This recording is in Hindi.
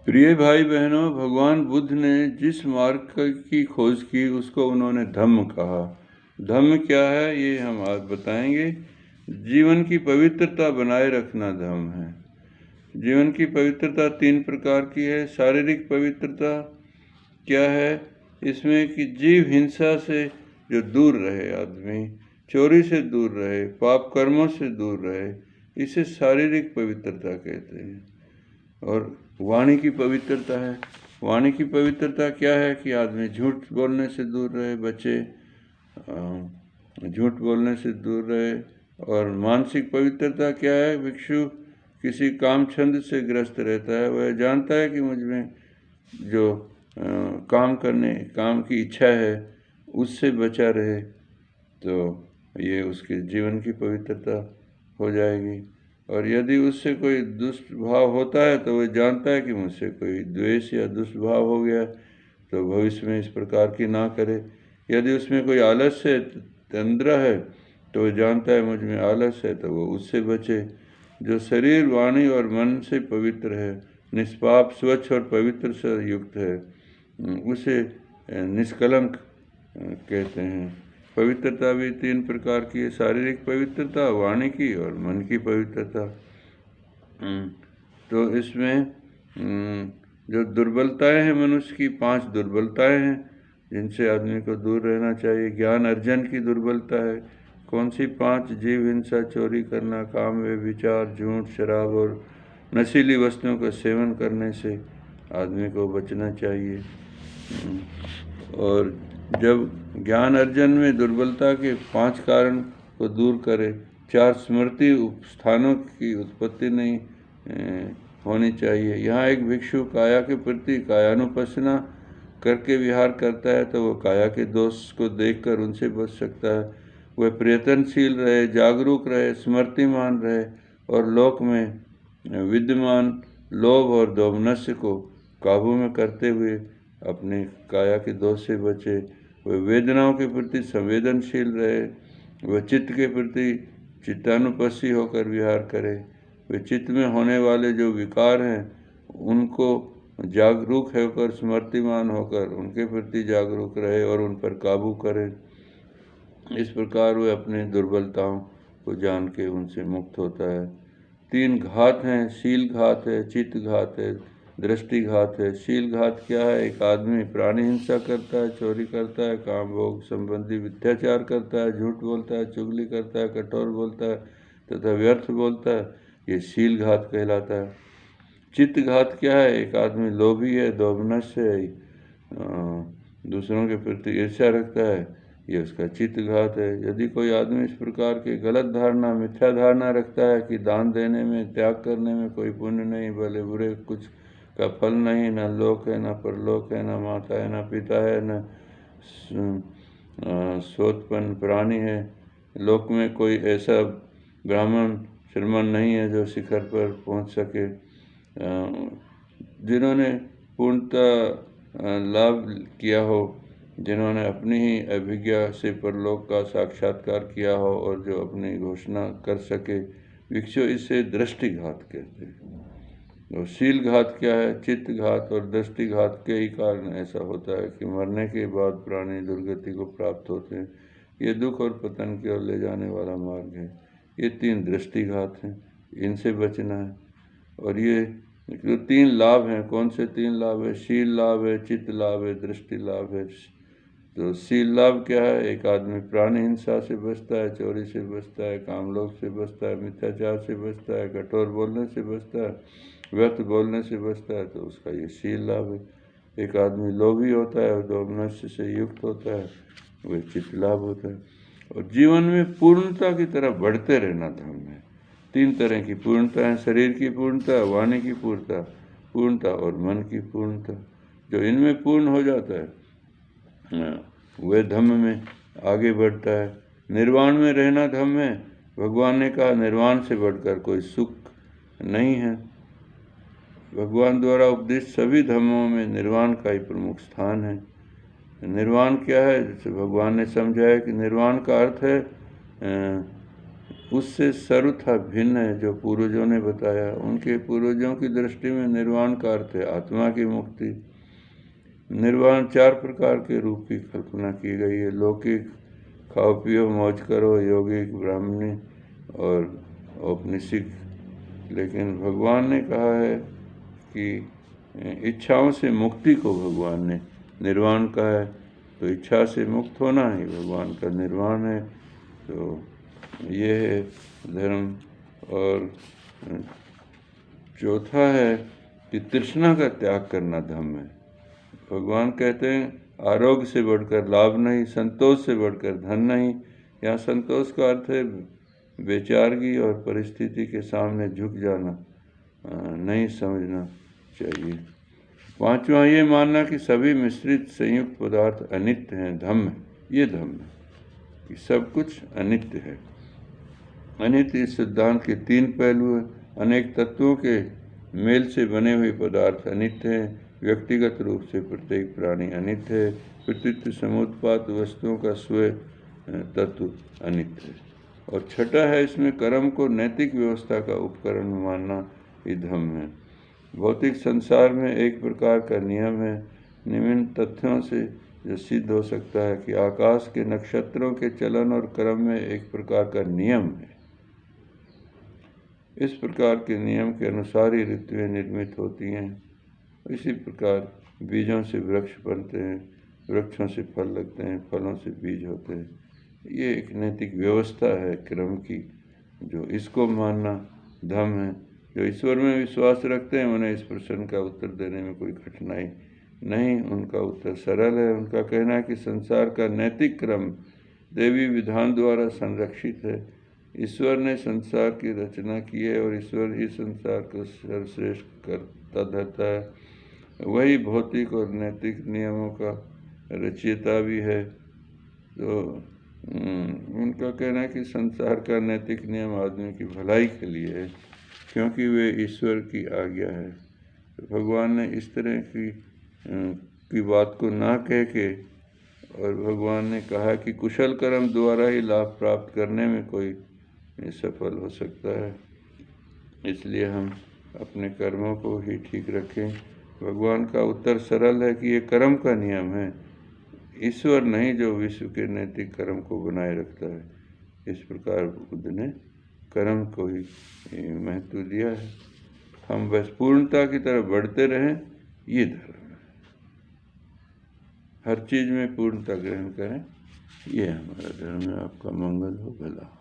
प्रिय भाई बहनों, भगवान बुद्ध ने जिस मार्ग की खोज की उसको उन्होंने धम्म कहा। धम्म क्या है ये हम आज बताएंगे। जीवन की पवित्रता बनाए रखना धम्म है। जीवन की पवित्रता 3 प्रकार की है। शारीरिक पवित्रता क्या है? इसमें कि जीव हिंसा से जो दूर रहे आदमी, चोरी से दूर रहे, पाप कर्मों से दूर रहे, इसे शारीरिक पवित्रता कहते हैं। और वाणी की पवित्रता है। वाणी की पवित्रता क्या है कि आदमी झूठ बोलने से दूर रहे, बचे, झूठ बोलने से दूर रहे। और मानसिक पवित्रता क्या है? भिक्षु किसी काम छंद से ग्रस्त रहता है, वह जानता है कि मुझ में जो काम की इच्छा है उससे बचा रहे, तो ये उसके जीवन की पवित्रता हो जाएगी। और यदि उससे कोई दुष्ट भाव होता है तो वह जानता है कि मुझसे कोई द्वेष या दुष्ट भाव हो गया, तो भविष्य में इस प्रकार की ना करे। यदि उसमें कोई आलस्य तंद्रा है तो वह जानता है मुझ में आलस है, तो वो उससे बचे। जो शरीर, वाणी और मन से पवित्र है, निष्पाप, स्वच्छ और पवित्र से युक्त है, उसे निष्कलंक कहते हैं। पवित्रता भी 3 प्रकार की है। शारीरिक पवित्रता, वाणी की और मन की पवित्रता। तो इसमें जो दुर्बलताएं हैं मनुष्य की, 5 दुर्बलताएं हैं जिनसे आदमी को दूर रहना चाहिए। ज्ञान अर्जन की दुर्बलता है। कौन सी 5? जीव हिंसा, चोरी करना, काम व विचार, झूठ, शराब और नशीली वस्तुओं का सेवन करने से आदमी को बचना चाहिए। और जब ज्ञान अर्जन में दुर्बलता के 5 कारण को दूर करे, 4 स्मृति स्थानों की उत्पत्ति नहीं होनी चाहिए। यहाँ एक भिक्षु काया के प्रति कायानुपसना करके विहार करता है तो वह काया के दोष को देखकर उनसे बच सकता है। वह प्रयत्नशील रहे, जागरूक रहे, स्मृतिमान रहे और लोक में विद्यमान लोभ और दोमनस्य को काबू में करते हुए अपने काया के दोष से बचे। वह वेदनाओं के प्रति संवेदनशील रहे, वह चित्त के प्रति चित्तानुपस्सी होकर विहार करे, वे चित्त में होने वाले जो विकार हैं उनको जागरूक होकर, स्मृतिमान होकर उनके प्रति जागरूक रहे और उन पर काबू करे। इस प्रकार वे अपनी दुर्बलताओं को जान के उनसे मुक्त होता है। 3 घात हैं। शील घात है, चित्त घात है, दृष्टि घात है। शील घात क्या है? एक आदमी प्राणी हिंसा करता है, चोरी करता है, काम भोग संबंधी मिथ्याचार करता है, झूठ बोलता है, चुगली करता है, कठोर बोलता है तथा व्यर्थ बोलता है, ये शील घात कहलाता है। चित्त घात क्या है? एक आदमी लोभी है, दोमनस्य है, दूसरों के प्रति ईर्ष्या रखता है, ये उसका चित्त घात है। यदि कोई आदमी इस प्रकार की गलत धारणा, मिथ्या धारणा रखता है कि दान देने में, त्याग करने में कोई पुण्य नहीं, भले बुरे कुछ का फल नहीं, न लोक है न परलोक है, न माता है न पिता है, न सोतपन प्राणी है, लोक में कोई ऐसा ब्राह्मण श्रीमान नहीं है जो शिखर पर पहुंच सके। जिन्होंने पूर्णतः लाभ किया हो, जिन्होंने अपनी ही अभिज्ञा से परलोक का साक्षात्कार किया हो और जो अपनी घोषणा कर सके, भिक्षु इसे दृष्टिघात कहते हैं। और शील घात क्या है? चित्त घात और दृष्टिघात के ही कारण ऐसा होता है कि मरने के बाद प्राणी दुर्गति को प्राप्त होते हैं। ये दुख और पतन की ओर ले जाने वाला मार्ग है। ये 3 दृष्टिघात हैं, इनसे बचना है। और ये जो 3 लाभ हैं, कौन से 3 लाभ है? शील लाभ है, चित्त लाभ है, दृष्टि लाभ है। तो शील लाभ क्या है? एक आदमी प्राणी हिंसा से बचता है, चोरी से बचता है, कामलोभ से बचता है, मिथ्याचार से बचता है, कठोर बोलने से बचता है, व्यर्थ बोलने से बचता है, तो उसका ये शील लाभ है। एक आदमी लोभी होता है और दोमनस्य से युक्त होता है, वह चित्त लाभ होता है। और जीवन में पूर्णता की तरफ बढ़ते रहना धर्म है। 3 तरह की पूर्णता है। शरीर की पूर्णता, वाणी की पूर्णता और मन की पूर्णता। जो इनमें पूर्ण हो जाता है वह धम्म में आगे बढ़ता है। निर्वाण में रहना धम्म है। भगवान ने कहा निर्वाण से बढ़कर कोई सुख नहीं है। भगवान द्वारा उपदेश सभी धर्मों में निर्वाण का ही प्रमुख स्थान है। निर्वाण क्या है? जैसे भगवान ने समझाया कि निर्वाण का अर्थ है उससे सर्वथा भिन्न है जो पूर्वजों ने बताया। उनके पूर्वजों की दृष्टि में निर्वाण का अर्थ है आत्मा की मुक्ति। निर्वाण 4 प्रकार के रूप की कल्पना की गई है। लौकिक, खाओ पियो मौज करो, यौगिक, ब्राह्मणी और औपनिषिक। लेकिन भगवान ने कहा है कि इच्छाओं से मुक्ति को भगवान ने निर्वाण कहा है, तो इच्छा से मुक्त होना ही भगवान का निर्वाण है। तो ये है धर्म। और चौथा है कि तृष्णा का त्याग करना धर्म है। भगवान कहते हैं आरोग्य से बढ़कर लाभ नहीं, संतोष से बढ़कर धन नहीं। यहाँ संतोष का अर्थ है बेचारगी और परिस्थिति के सामने झुक जाना नहीं समझना चाहिए। 5वां ये मानना कि सभी मिश्रित संयुक्त पदार्थ अनित्य हैं, धम्म है। ये धम्म है कि सब कुछ अनित्य है। अनित्य इस सिद्धांत के 3 पहलू हैं। अनेक तत्वों के मेल से बने हुए पदार्थ अनित्य हैं। व्यक्तिगत रूप से प्रत्येक प्राणी अनित्य है। प्रतीत समुत्पात वस्तुओं का स्वयं तत्व अनित्य है। और छठा है इसमें कर्म को नैतिक व्यवस्था का उपकरण मानना ही धम्म है। भौतिक संसार में एक प्रकार का नियम है। निम्न तथ्यों से जो सिद्ध हो सकता है कि आकाश के नक्षत्रों के चलन और क्रम में एक प्रकार का नियम है। इस प्रकार के नियम के अनुसार ही ऋतुएं निर्मित होती हैं। इसी प्रकार बीजों से वृक्ष बनते हैं, वृक्षों से फल लगते हैं, फलों से बीज होते हैं। ये एक नैतिक व्यवस्था है क्रम की, जो इसको मानना धर्म है। जो ईश्वर में विश्वास रखते हैं उन्हें इस प्रश्न का उत्तर देने में कोई कठिनाई नहीं। उनका उत्तर सरल है। उनका कहना है कि संसार का नैतिक क्रम देवी विधान द्वारा संरक्षित है। ईश्वर ने संसार की रचना की है और ईश्वर ही संसार को सर्वश्रेष्ठ करता धरता है। वही भौतिक और नैतिक नियमों का रचयिता भी है। तो उनका कहना है कि संसार का नैतिक नियम आदमी की भलाई के लिए है, क्योंकि वे ईश्वर की आज्ञा है। तो भगवान ने इस तरह की बात को ना कह के, और भगवान ने कहा कि कुशल कर्म द्वारा ही लाभ प्राप्त करने में कोई सफल हो सकता है। इसलिए हम अपने कर्मों को ही ठीक रखें। भगवान का उत्तर सरल है कि ये कर्म का नियम है, ईश्वर नहीं जो विश्व के नैतिक कर्म को बनाए रखता है। इस प्रकार बुद्ध ने कर्म को ही महत्व दिया है। हम बस पूर्णता की तरफ बढ़ते रहें, ये धर्म है। हर चीज़ में पूर्णता ग्रहण करें, ये हमारा धर्म है। आपका मंगल हो, भला।